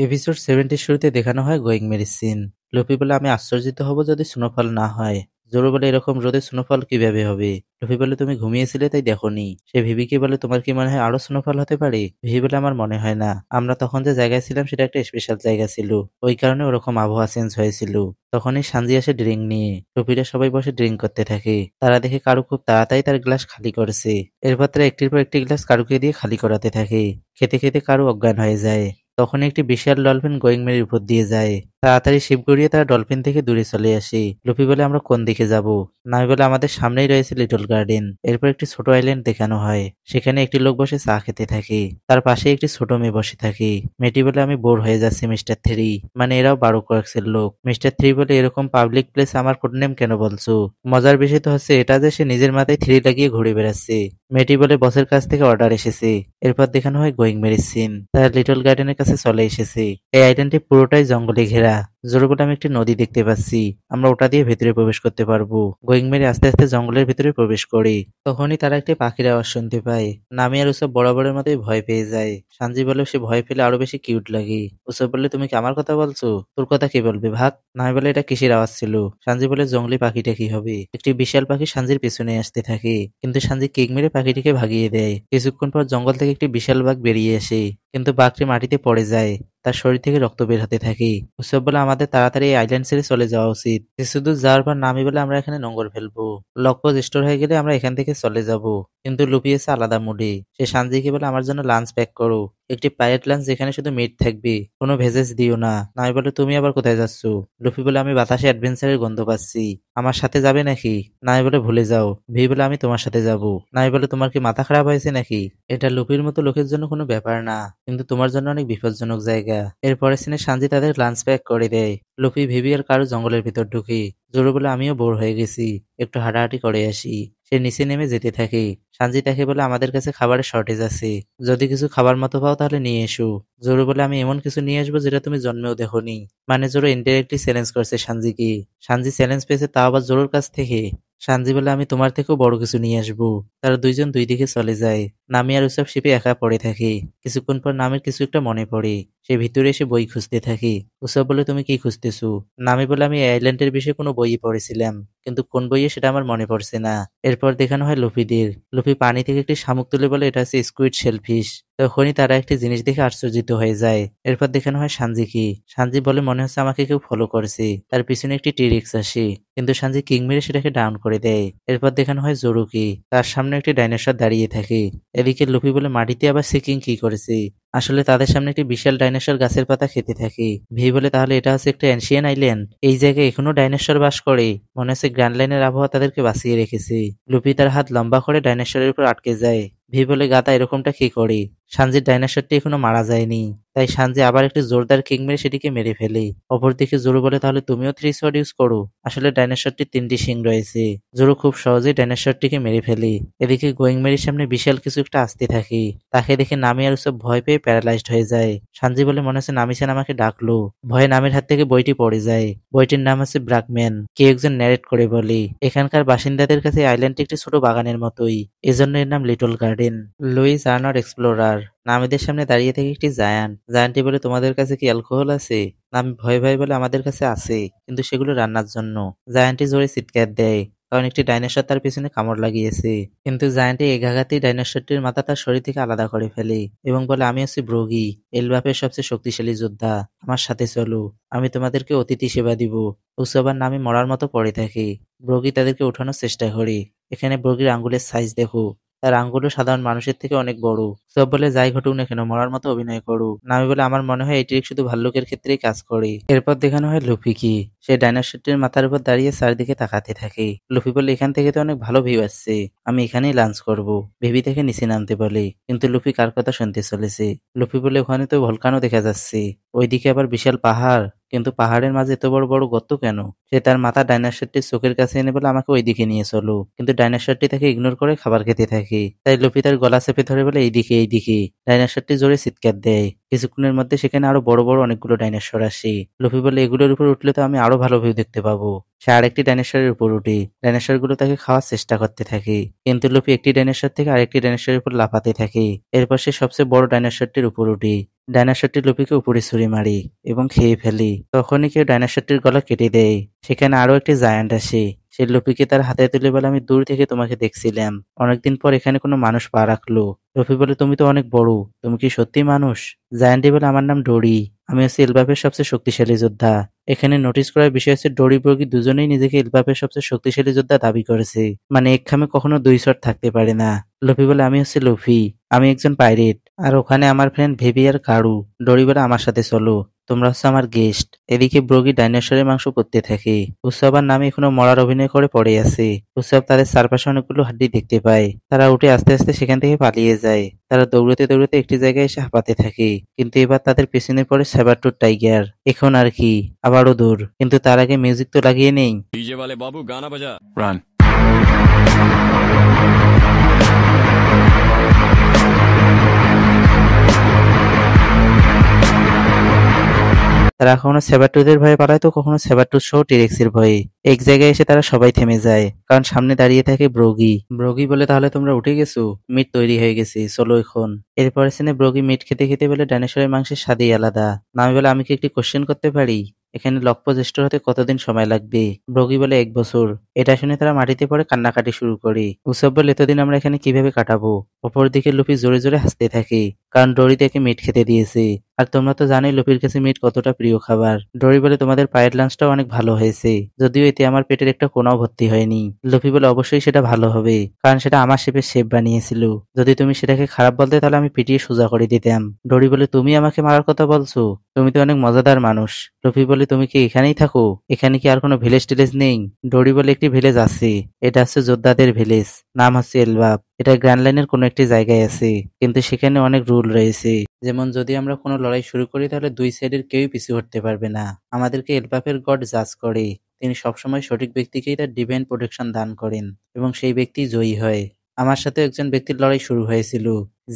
Episode 70 শুরুতে দেখানো হয় গোয়িং মেরির সিন। লুফি বলে, আমি আশ্চর্যিত হব যদি স্নোফল না হয়। জোরো বলে, এরকম রোদে স্নোফল কিভাবে হবে? লুফি বলে, তুমি ঘুমিয়েছিলে তাই দেখোনি। সে ভিভিকে বলে, তোমার কি মনে হয় আরো স্নোফল হতে পারে? ভিভি বলে, আমার মনে হয় না। আমরা তখন যে জায়গায় ছিলাম সেটা একটা স্পেশাল জায়গা ছিল, ওই কারণে ওরকম আবহাওয়া চেঞ্জ হয়েছিল। তখনই সানজি আসে ড্রিঙ্ক নিয়ে। লুফিরা সবাই বসে ড্রিঙ্ক করতে থাকে। তারা দেখে কারু খুব তাড়াতাড়ি তার গ্লাস খালি করেছে। এরপর তারা একটির পর একটি গ্লাস কারুকে দিয়ে খালি করাতে থাকে। খেতে খেতে কারু অজ্ঞান হয়ে যায়। তখন একটি বিশাল ডলফিন গোয়িং মেরির উপর দিয়ে যায়। তাড়াতাড়ি শিপ গড়িয়ে তারা ডলফিন থেকে দূরে চলে আসে। লুফি বলে, আমরা কোন দিকে যাব? নামি বলে, আমাদের সামনেই রয়েছে লিটল গার্ডেন। এরপর একটি ছোট আইল্যান্ড দেখানো হয়। সেখানে একটি লোক বসে চা খেতে থাকে। তার পাশে একটি ছোট মেয়ে বসে থাকে। মেয়েটি বলে, আমি বোর হয়ে যাচ্ছি মিস্টার থ্রি। মানে এরাও 12 ক্লাসের লোক। মিস্টার থ্রি বলে, এরকম পাবলিক প্লেস আমার কোড নেম কেন বলছো? মজার বিষয় তো হচ্ছে এটা যে সে নিজের মাথায় থ্রি লাগিয়ে ঘুরে বেড়াচ্ছে। মেয়েটি বলে, বসের কাছ থেকে অর্ডার এসেছে। এরপর দেখানো হয় গোয়িং মেরির সিন। তারা লিটল গার্ডেনের কাছে চলে এসেছে। এই আইল্যান্ডটি পুরোটাই জঙ্গলে ঘেরা। জোরে বলে, আমি একটি নদী দেখতে পাচ্ছি। আমরা ওটা দিয়ে ভেতরে প্রবেশ করতে পারবো। গোয়িং মেরি আস্তে আস্তে জঙ্গলের ভিতরে প্রবেশ করে। তখনই তারা একটি পাখির আওয়াজ শুনতে পায়। নামি আর উসব বরাবরের মতোই ভয় পেয়ে যায়। সানজি বলে, সে ভয় পেলে আরো বেশি কিউট লাগে। উসব বললে, তুমি কি আমার কথা বলছো? তোর কথা কি বলবে, ভাগ। নামি বলে, এটা কিসের আওয়াজ ছিল? সানজি বলে, জঙ্গলি পাখিটা কি হবে? একটি বিশাল পাখি সানজির পিছনে আসতে থাকে, কিন্তু সানজি কিক মেরে পাখিটিকে ভাগিয়ে দেয়। কিছুক্ষণ পর জঙ্গল থেকে একটি বিশাল বাঘ বেরিয়ে আসে, কিন্তু বাঘটি মাটিতে পড়ে যায়। তার শরীর থেকে রক্ত বের হতে থাকে। উৎসব বলে, আমাদের তাড়াতাড়ি এই আইল্যান্ড ছেড়ে চলে যাওয়া উচিত। কিছুদূর যাওয়ার পর নামি বলে, আমরা এখানে নোঙর ফেলবো। লকপোজ স্টোর হয়ে গেলে আমরা এখান থেকে চলে যাব। কিন্তু লুপি এসে আলাদা মুডে। সে সানজিকে বলে, আমার জন্য লাঞ্চ প্যাক করো। একটি পাইরেট লাঞ্চ যেখানে শুধু মিট থাকবে, কোনো ভেজেস দিও না। নামি বলে, তুমি আবার কোথায় যাচ্ছ? লুফি বলে, আমি বাতাসে অ্যাডভেঞ্চারের গন্ধ পাচ্ছি। আমার সাথে যাবে নাকি? নামি বলে, ভুলে যাও। ভি বলে, আমি তোমার সাথে যাব। নামি বলে, তোমার কি মাথা খারাপ হয়েছে নাকি? এটা লুপির মতো লোকের জন্য কোনো ব্যাপার না, কিন্তু তোমার জন্য অনেক বিপজ্জনক জায়গা। এরপরে সিনে সানজি তাদের লাঞ্চ প্যাক করে দেয়। লুফি, ভিভি আর কারো জঙ্গলের ভিতর ঢুকে। জোরো বলে, আমিও বোর হয়ে গেছি, একটু হাঁটাহাঁটি করে আসি। সে নিচে নেমে যেতে থাকে। সানজি তাকে বলে, আমাদের কাছে খাবারের শর্টেজ আছে, যদি কিছু খাবার মতো পাও তাহলে নিয়ে এসো। জোরো বলে, আমি এমন কিছু নিয়ে আসবো যেটা তুমি জন্মেও দেখোনি। মানে জোরো ইনডাইরেক্টলি চ্যালেঞ্জ করছে সানজিকে। সানজি চ্যালেঞ্জ পেয়েছে, তাও আবার জোরোর কাছ থেকে। সানজি বলে, আমি তোমার থেকেও বড় কিছু নিয়ে আসবো। তারা দুইজন দুই দিকে চলে যায়। নামি আর উৎসব শিপে একা পড়ে থাকে। কিছুক্ষণ পর নামের কিছু একটা মনে পড়ে। সে ভিতরে এসে বই খুঁজতে থাকে। উৎসব বলে, তুমি কি খুঁজতেছো? নামি বলে, আমি এই আইল্যান্ডের বিষয়ে কোনো বইই পড়েছিলাম, কিন্তু কোন বইয়ে সেটা আমার মনে পড়ছে না। এরপর দেখানো হয় লুফিদের। লুফি পানি থেকে একটি শামুক তুলে বলে, এটা হচ্ছে স্কুইড শেলফিশ। তখনই তারা একটি জিনিস দেখে আশ্চর্যিত হয়ে যায়। এরপর দেখানো হয় সানজিকে। সানজি বলে, মনে হচ্ছে আমাকে কেউ ফলো করেছে। তার পিছনে একটি টিরিক্স আসে, কিন্তু সানজি কিং মেরে সেটাকে ডাউন করে দেয়। এরপর দেখানো হয় জোরুকে। তার সামনে একটি ডাইনোসর দাঁড়িয়ে থাকে। এদিকে লুফি বলে, মাটিতে আবার সে কিং কি করেছে? আসলে তাদের সামনে একটি বিশাল ডাইনোসর গাছের পাতা খেতে থাকে। ভি বলে, তাহলে এটা হচ্ছে একটা এনশিয়ান আইল্যান্ড। এই জায়গায় এখনো ডাইনোসর বাস করে। মনে হচ্ছে গ্র্যান্ড লাইনের আবহাওয়া তাদেরকে বাঁচিয়ে রেখেছে। লুফি তার হাত লম্বা করে ডাইনোসরের উপর আটকে যায়। ভি বলে, গাদা, এরকমটা কি করে? সানজির ডাইনোসরটি এখনো মারা যায়নি, তাই সানজি আবার একটি জোরদার কিক মেরে সেটিকে মেরে ফেলে। অপরদিকে জোরু বলে, তাহলে তুমিও 3 শট ইউজ করো। আসলে ডাইনোসরটির 3টি শিং রয়েছে। জোরু খুব সহজেই ডাইনোসরটিকে মেরে ফেলে। এদিকে গোয়িং মেরির সামনে বিশাল কিছু একটা আসতে থাকে। তাকে দেখে নামি আর সব ভয় পেয়ে প্যারালাইজড হয়ে যায়। সানজি বলে, মনে হচ্ছে নামি-চান আমাকে ডাকলো। ভয়ে নামির হাত থেকে বইটি পড়ে যায়। বইটির নাম হচ্ছে ব্রাকম্যান। কে একজন ন্যারেট করে বলে, এখানকার বাসিন্দাদের কাছে এই আইল্যান্ডটি একটি ছোট বাগানের মতোই, এজন্য এর নাম little garden. Louis Arnold explorer. নামিদের সামনে দাঁড়িয়ে থেকে একটি জায়ান্ট। জায়ান্টটি বলে, তোমাদের কাছে কি অ্যালকোহল আছে? নামি ভয়ে ভয়ে বলে, আমাদের কাছে আছে, কিন্তু সেগুলো রান্নার জন্য। জায়ান্টটি জোরে চিৎকার দেয়, কারণ একটি ডাইনোসর তার পিছনে কামড় লাগিয়েছে। কিন্তু জায়ান্টটি এঘাঘাতেই ডাইনোসরটির মাথা তার শরীর থেকে আলাদা করে ফেলে এবং বলে, আমি হচ্ছি ব্রোগি, এলবাপের সবচেয়ে শক্তিশালী যোদ্ধা। আমার সাথে চলো, আমি তোমাদেরকে অতিথি সেবা দিব। উৎসবার নামে মরার মতো পড়ে থাকে। ব্রোগি তাদেরকে ওঠানোর চেষ্টা করে। এখানে ব্রোগির আঙ্গুলের সাইজ দেখো, তার আঙ্গুলও সাধারণ মানুষের থেকে অনেক বড়। সব বলে, যাই ঘটুক না কেন মরার মতো অভিনয় করুক। নামি বলে, আমার মনে হয় এটি শুধু ভাল্লুকের ক্ষেত্রেই কাজ করে। এরপর দেখানো হয় লুফিকে। সে ডাইনোসরটির মাথার উপর দাঁড়িয়ে চারদিকে তাকাতে থাকে। লুফি বলে, এখান থেকে তো অনেক ভালো ভিউ আসছে, আমি এখানেই লাঞ্চ করব। বেবি থেকে নিচে নামতে বলে, কিন্তু লুফি কার কথা শুনতে চলেছে? লুফি বলে, ওখানে তো ভলকানো দেখা যাচ্ছে, ওইদিকে আবার বিশাল পাহাড়, কিন্তু পাহাড়ের মাঝে এত বড় বড় গর্ত কেন? সে তার মাথা ডাইনোসরটির চোখের কাছে এনে বলে, আমাকে ওইদিকে নিয়ে চলো, কিন্তু ডাইনোসরটি তাকে ইগনোর করে খাবার খেতে থাকে। তাই লুফি তার গলা চেপে ধরে বলে, এইদিকে এইদিকে। ডাইনোসরটি জোরে চিৎকার দেয়। কিছুক্ষণের মধ্যে সেখানে আরো বড় বড় অনেকগুলো ডাইনোসর আসে। লুফি বলে, এগুলোর উপর উঠলে তো আমি আরো ভালো ভিউ দেখতে পাবো। সে আরেকটি ডাইনোসরের উপর উঠে। ডাইনোসর গুলো তাকে খাওয়ার চেষ্টা করতে থাকে, কিন্তু লুফি একটি ডাইনোসর থেকে আরেকটি ডাইনোসরের উপর লাফাতে থাকে। এরপর সে সবচেয়ে বড় ডাইনোসরটির উপর উঠে। ডাইনোসরটি লুফিকে উপরে ছুঁড়ে মারি এবং খেয়ে ফেলি। তখনই কেউ ডাইনোসরটির গলা কেটে দেয়। সেখানে আরো একটি জায়ান্ট আসে। সে লুফিকে তার হাতে তুলে বলে, আমি দূর থেকে তোমাকে দেখছিলাম। অনেকদিন পর এখানে কোনো মানুষ পা রাখলো। লুফি বলে, তুমি তো অনেক বড়, তুমি কি সত্যি মানুষ? জায়ান্টটি বলে, আমার নাম ডোরি, আমি হচ্ছে এলবাফের সবচেয়ে শক্তিশালী যোদ্ধা। এখানে নোটিস করার বিষয় হচ্ছে ডোরি বর্গি দুজনেই নিজেকে এলবাফের সবচেয়ে শক্তিশালী যোদ্ধা দাবি করেছে। মানে এক খামে কখনো দুই শট থাকতে পারে না। লুফি বলে, আমি হচ্ছে লুফি, আমি একজন পাইরেট, আর ওখানে আমার ফ্রেন্ড ভেবি আর কারু। ডোরি বলে, আমার সাথে চলো, তোমরা হচ্ছে আমার গেস্ট। এদিকে ব্রগি ডাইনোসরের মাংস করতে থাকে। উৎসবার নামে এখনো মরার অভিনয় করে পড়ে আছে। উৎসব তাদের চারপাশে অনেকগুলো হাড্ডি দেখতে পায়। তারা উঠে আস্তে আস্তে সেখান থেকে পালিয়ে যায়। তারা দৌড়তে দৌড়তে একটি জায়গায় এসে হাঁপাতে থাকে। কিন্তু এবার তাদের পেছনে পড়ে স্যাবারটুথ টাইগার। এখন আর কি, আবারও দূর। কিন্তু তার আগে মিউজিক তো লাগিয়ে নেই। डीजे वाले बाबू गाना बजा। Run. তারা কখনো সেবারটুথের ভয়ে পালায় তো কখনো সেবারটুথ সহ টিরেক্সের ভয়ে। এক জায়গায় এসে তারা সবাই থেমে যায়, কারণ সামনে দাঁড়িয়ে থাকে ব্রগি। ব্রগি বলে, তাহলে তোমরা উঠে গেছো? মিট তৈরি হয়ে গেছে, চলো এখন। এরপরে সিনে ব্রগি মিট খেতে খেতে বলে, ডাইনোসরের মাংসের স্বাদই আলাদা। নামি বলে, আমি কি একটি কোশ্চেন করতে পারি? এখানে লকপোজেস্টর হতে কতদিন সময় লাগবে? ব্রগি বলে, 1 বছর। এটা শুনে তারা মাটিতে পড়ে কান্নাকাটি শুরু করে। উসব বলে, এতদিন আমরা এখানে কিভাবে কাটাবো? অপরদিকে লুফি জোরে জোরে হাসতে থাকে, কারণ ডোরি তাকে মিট খেতে দিয়েছে। আর তোমরা তো জানোই লুফির কাছে মিট কতটা প্রিয় খাবার। ডোরি বলে, তোমাদের পায়ের লাঞ্চটাও অনেক ভালো হয়েছে, যদিও এতে আমার পেটের একটা কোনাও ভর্তি হয়নি। লুফি বলে, অবশ্যই সেটা ভালো হবে, কারণ সেটা আমার শেফের শেফ বানিয়েছিল। যদি তুমি সেটাকে খারাপ বলতে তাহলে আমি পিটিয়ে সোজা করে দিতাম। ডোরি বলে, তুমি আমাকে মারার কথা বলছো? তুমি তো অনেক মজাদার মানুষ। লুফি বলে, তুমি কি এখানেই থাকো? এখানে কি আর কোনো ভিলেজ টিলেজ নেই? ডোরি বলে, একটি ভিলেজ আছে, এটা হচ্ছে যোদ্ধাদের ভিলেজ, নাম হচ্ছে এলবাব। এটা গ্র্যান্ড লাইনের কোনো একটি জায়গায় আছে, কিন্তু সেখানে অনেক রুল রয়েছে। যেমন যদি আমরা কোনো লড়াই শুরু করি তাহলে দুই সাইডের কেউই পিছু হটতে পারবে না। আমাদেরকে এলবাফের গড জাজ করে। তিনি সবসময় সঠিক ব্যক্তিকেই তার ডিভাইন প্রোটেকশন দান করেন এবং সেই ব্যক্তি জয়ী হয়। আমার সাথে একজন ব্যক্তির লড়াই শুরু হয়েছিল,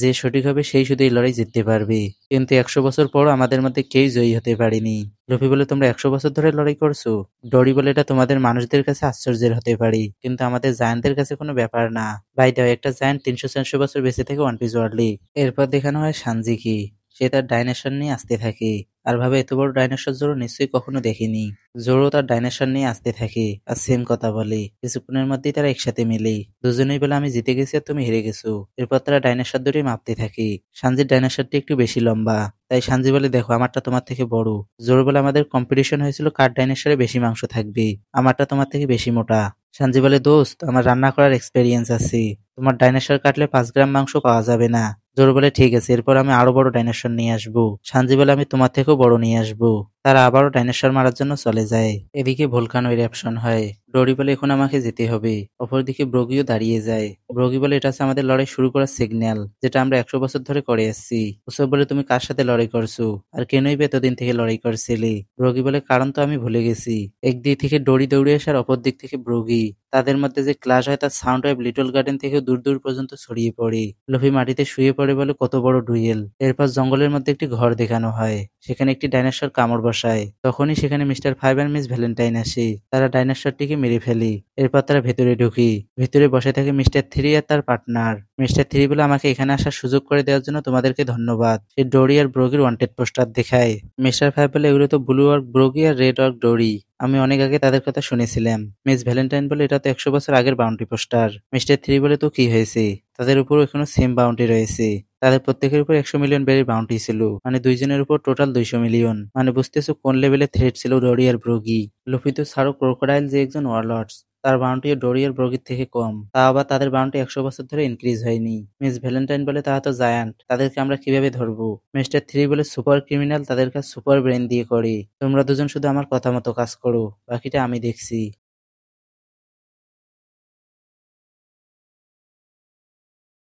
যে সঠিক হবে সেই শুধু এই লড়াই জিততে পারবে। কিন্তু 100 বছর পরও আমাদের মধ্যে কেউই জয়ী হতে পারেনি। লুফি বলে, তোমরা 100 বছর ধরে লড়াই করছো? ডরি বলে, এটা তোমাদের মানুষদের কাছে আশ্চর্যের হতে পারে, কিন্তু আমাদের জায়ান্টদের কাছে কোনো ব্যাপার না। বাই দ্য ওয়ে, একটা জায়ান্ট 300-400 বছর বেঁচে থেকে ওয়ান পিস ওয়ার্ল্ডলি। এরপর দেখানো হয় সানজিকে। সে তার ডাইনোসর নিয়ে আসতে থাকে, আর ভাবে এত বড় ডাইনোসর জোরো নিশ্চয়ই কখনো দেখেনি। জোরো তার ডাইনোসর নিয়ে আসতে থাকে আর সেম কথা বলে। কিছুক্ষণের মধ্যেই তারা একসাথে মেলে। দুজনেই বলে, আমি জিতে গেছি আর তুমি হেরে গেছো। এরপর তারা ডাইনোসর ধরে মাপতে থাকে। সানজির ডাইনোসরটি একটু বেশি লম্বা, তাই সানজি বলে, দেখো আমারটা তোমার থেকে বড়। জোরো বলে, আমাদের কম্পিটিশন হয়েছিল কার ডাইনোসরে বেশি মাংস থাকবে, আমারটা তোমার থেকে বেশি মোটা। সানজি বলে, দোস্ত, আমার রান্না করার এক্সপেরিয়েন্স আছে, তোমার ডাইনোসর কাটলে 5 গ্রাম মাংস পাওয়া যাবে না। জোরো বলে, ঠিক আছে, এরপর আমি আরো বড় ডাইনোসর নিয়ে আসবো। সানজি বলে, আমি তোমার থেকেও বড় নিয়ে আসবো। তারা আবারও ডাইনোসর মারার জন্য চলে যায়। এদিকে ভোলকানো ইরাপশন হয়। ডোরি বলে, এখন আমাকে যেতে হবে। অপরদিকে ব্রগিও দাঁড়িয়ে যায়। ব্রগি বলে, এটা হচ্ছে আমাদের লড়াই শুরু করার সিগন্যাল, যেটা আমরা 100 বছর ধরে করে আসছি। উসব বলে, তুমি কার সাথে লড়াই করছো, আর কেনই বা এতদিন থেকে লড়াই করছিলে? ব্রগি বলে, কারণ তো আমি ভুলে গেছি। একদিক থেকে ডোরি দৌড়ে আসে আর অপর দিক থেকে ব্রগি। তাদের মধ্যে যে ক্লাশ হয় তার সাউন্ড ওয়েভ লিটল গার্ডেন থেকে দূর দূর পর্যন্ত ছড়িয়ে পড়ে। লুফি মাটিতে শুয়ে পড়ে বলে, কত বড় ডুয়েল। এরপর জঙ্গলের মধ্যে একটি ঘর দেখানো হয়, সেখানে একটি ডাইনোসর কামড় বসায়। তখনই সেখানে মিস্টার ফাইভ আর মিস ভ্যালেন্টাইন আসে। তারা ডাইনোসরটিকে মেরে ফেলে। এরপর তারা ভেতরে ঢুকি। ভেতরে বসে থাকে মিস্টার থ্রি আর তার পার্টনার। মিস্টার থ্রি বলে, আমাকে এখানে আসার সুযোগ করে দেওয়ার জন্য তোমাদেরকে ধন্যবাদ। সে ডোরি আর ব্রগির ওয়ান্টেড পোস্টার দেখায়। মিস্টার ফাইভ বলে, এগুলো তো ব্লু ওয়ার্ক ব্রগি আর রেড ওয়ার্ক ডোরি, আমি অনেক আগে তাদের কথা শুনেছিলাম। মিস ভ্যালেন্টাইন বলে, এটা তো 100 বছর আগের বাউন্টি পোস্টার। মিস্টার থ্রি বলে, তো কি হয়েছে, তাদের উপর এখনো সেম বাউন্টি রয়েছে। তাদের প্রত্যেকের উপর 100 মিলিয়ন বেরির বাউন্টি ছিল, মানে দুইজনের উপর টোটাল 200 মিলিয়ন। মানে বুঝতেছো কোন লেভেলের থ্রেট ছিল ডোরি আর ব্রগি। লুফি তো ছাড়ো, ক্রোকোডাইল যে একজন ওয়ারলর্ডস, তার বাউন্টিও ডোরি আর ব্রগির থেকে কম, তা আবার তাদের বাউন্টি 100 বছর ধরে ইনক্রিজ হয়নি। মিস ভ্যালেন্টাইন বলে, তারা তো জায়ান্ট, তাদেরকে আমরা কিভাবে ধরবো? মিস্টার থ্রি বলে, সুপার ক্রিমিনাল তাদের কাজ সুপার ব্রেন দিয়ে করে, তোমরা দুজন শুধু আমার কথা মতো কাজ করো, বাকিটা আমি দেখছি।